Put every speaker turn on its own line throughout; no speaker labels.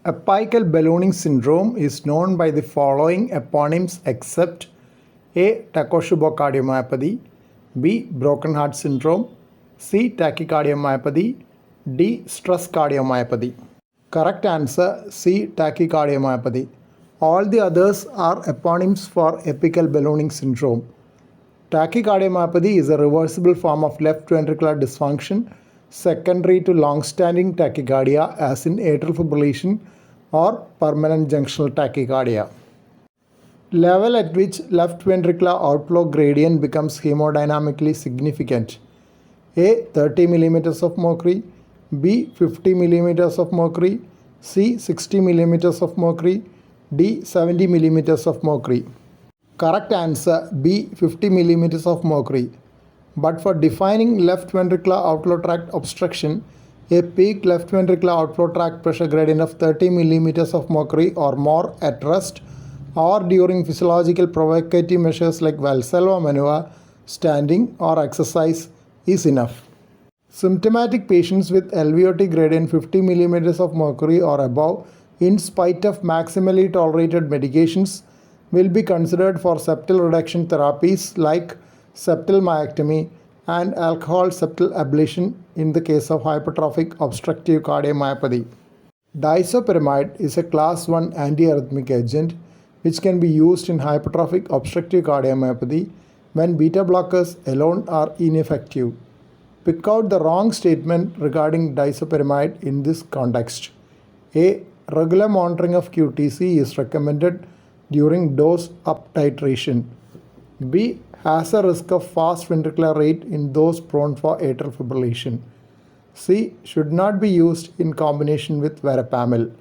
Apical ballooning syndrome is known by the following eponyms except A. Takotsubo cardiomyopathy, B. broken heart syndrome, C. tachycardiomyopathy, D. stress cardiomyopathy. Correct answer C. Tachycardiomyopathy. All the others are eponyms for apical ballooning syndrome. Tachycardiomyopathy is a reversible form of left ventricular dysfunction secondary to long-standing tachycardia as in atrial fibrillation or permanent junctional tachycardia. Level at which left ventricular outflow gradient becomes hemodynamically significant. A. 30 mm of mercury, B. 50 mm of mercury, C. 60 mm of mercury, D. 70 mm of mercury. Correct answer B. 50 mm of mercury. But for defining left ventricular outflow tract obstruction, a peak left ventricular outflow tract pressure gradient of 30 mm of mercury or more at rest or during physiological provocative measures like Valsalva maneuver, standing or exercise is enough. Symptomatic patients with LVOT gradient 50 mm of mercury or above, in spite of maximally tolerated medications, will be considered for septal reduction therapies like septal myectomy and alcohol septal ablation in the case of hypertrophic obstructive cardiomyopathy. Disopyramide is a class 1 antiarrhythmic agent which can be used in hypertrophic obstructive cardiomyopathy when beta blockers alone are ineffective. Pick out the wrong statement regarding disopyramide in this context. A. Regular monitoring of QTC is recommended during dose up titration. B. Has a risk of fast ventricular rate in those prone for atrial fibrillation. C. Should not be used in combination with verapamil.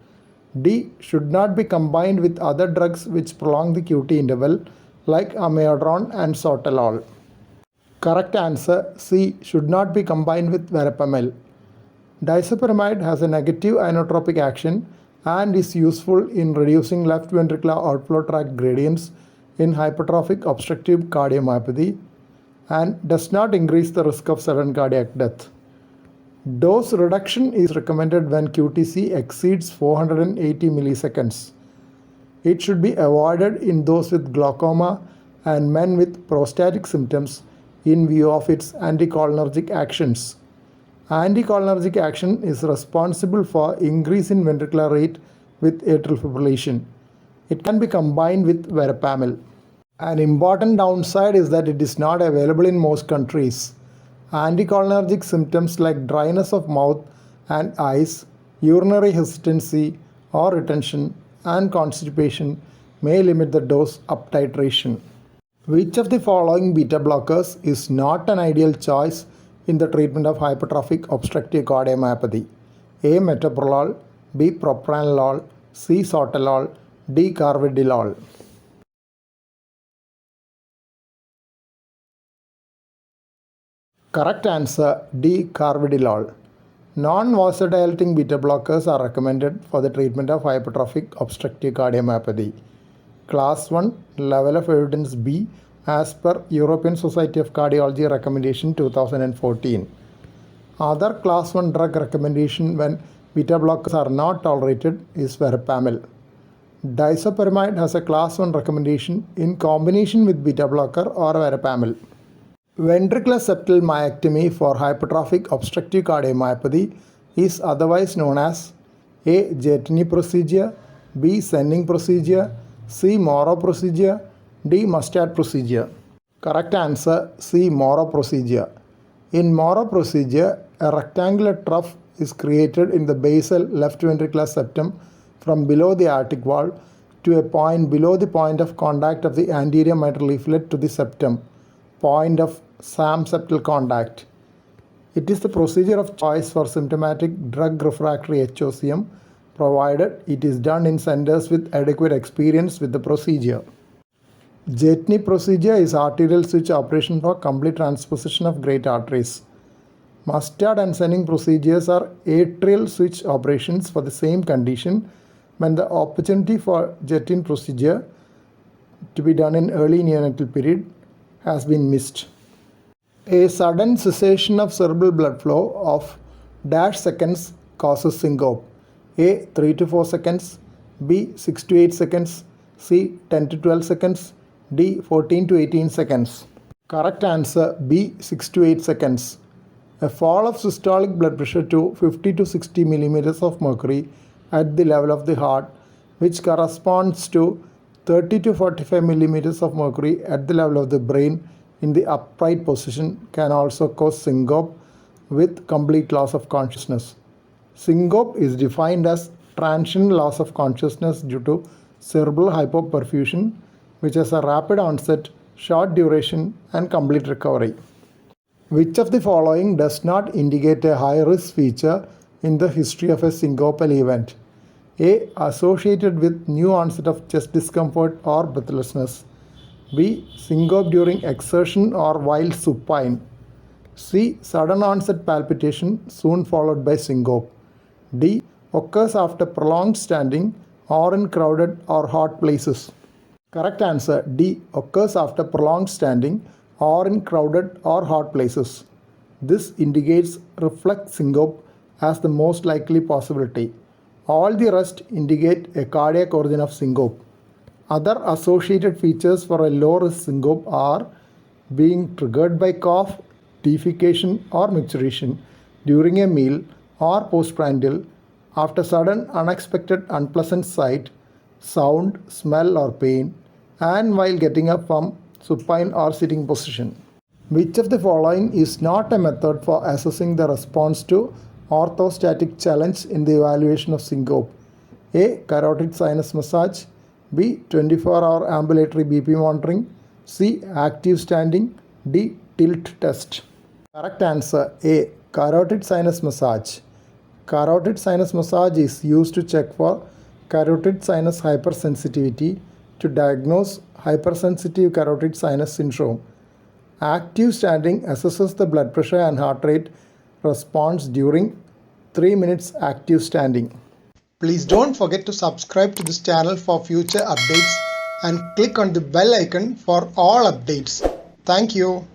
D. Should not be combined with other drugs which prolong the QT interval like amiodarone and sotalol. Correct answer C. Should not be combined with verapamil. Disopyramide has a negative inotropic action and is useful in reducing left ventricular outflow tract gradients in hypertrophic obstructive cardiomyopathy and does not increase the risk of sudden cardiac death. Dose reduction is recommended when QTC exceeds 480 milliseconds. It should be avoided in those with glaucoma and men with prostatic symptoms in view of its anticholinergic actions. Anticholinergic action is responsible for increase in ventricular rate with atrial fibrillation. It can be combined with verapamil. An important downside is that it is not available in most countries. Anticholinergic symptoms like dryness of mouth and eyes, urinary hesitancy or retention, and constipation may limit the dose up titration. Which of the following beta blockers is not an ideal choice in the treatment of hypertrophic obstructive cardiomyopathy? A. Metoprolol, B. Propranolol, C. Sotalol, D. Carvedilol. Correct answer D. Carvedilol. Non-vasodilating beta blockers are recommended for the treatment of hypertrophic obstructive cardiomyopathy. Class 1 level of evidence B as per European Society of Cardiology recommendation 2014. Other class 1 drug recommendation when beta blockers are not tolerated is verapamil. Disopyramide has a class 1 recommendation in combination with beta blocker or verapamil. Ventricular septal myectomy for hypertrophic obstructive cardiomyopathy is otherwise known as A. Jetany procedure, B. Senning procedure, C. Morrow procedure, D. Mustard procedure. Correct answer C. Morrow procedure. In Morrow procedure, a rectangular trough is created in the basal left ventricular septum from below the aortic valve to a point below the point of contact of the anterior mitral leaflet to the septum, point of SAM septal contact. It is the procedure of choice for symptomatic drug refractory HOCM, provided it is done in centers with adequate experience with the procedure. Jetany procedure is arterial switch operation for complete transposition of great arteries. Mustard and Senning procedures are atrial switch operations for the same condition when the opportunity for Jetany procedure to be done in early neonatal period has been missed. A sudden cessation of cerebral blood flow of dash seconds causes syncope. A. 3 to 4 seconds, B. 6 to 8 seconds, C. 10 to 12 seconds, D. 14 to 18 seconds. Correct answer B. 6 to 8 seconds. A fall of systolic blood pressure to 50 to 60 millimeters of mercury at the level of the heart, which corresponds to 30 to 45 millimeters of mercury at the level of the brain in the upright position, can also cause syncope with complete loss of consciousness. Syncope is defined as transient loss of consciousness due to cerebral hypoperfusion, which has a rapid onset, short duration, and complete recovery. Which of the following does not indicate a high-risk feature in the history of a syncopal event? A. Associated with new onset of chest discomfort or breathlessness. B. Syncope during exertion or while supine. C. Sudden onset palpitation soon followed by syncope. D. Occurs after prolonged standing or in crowded or hot places. Correct answer D. Occurs after prolonged standing or in crowded or hot places. This indicates reflex syncope as the most likely possibility. All the rest indicate a cardiac origin of syncope. Other associated features for a low-risk syncope are being triggered by cough, defecation or micturition during a meal or postprandial, after sudden unexpected unpleasant sight, sound, smell or pain, and while getting up from supine or sitting position. Which of the following is not a method for assessing the response to orthostatic challenge in the evaluation of syncope? A. Carotid sinus massage, B. 24-hour ambulatory BP monitoring, C. Active standing, D. Tilt test. Correct answer A. Carotid sinus massage. Carotid sinus massage is used to check for carotid sinus hypersensitivity to diagnose hypersensitive carotid sinus syndrome. Active standing assesses the blood pressure and heart rate response during 3 minutes active standing. Please don't forget to subscribe to this channel for future updates and click on the bell icon for all updates. Thank you.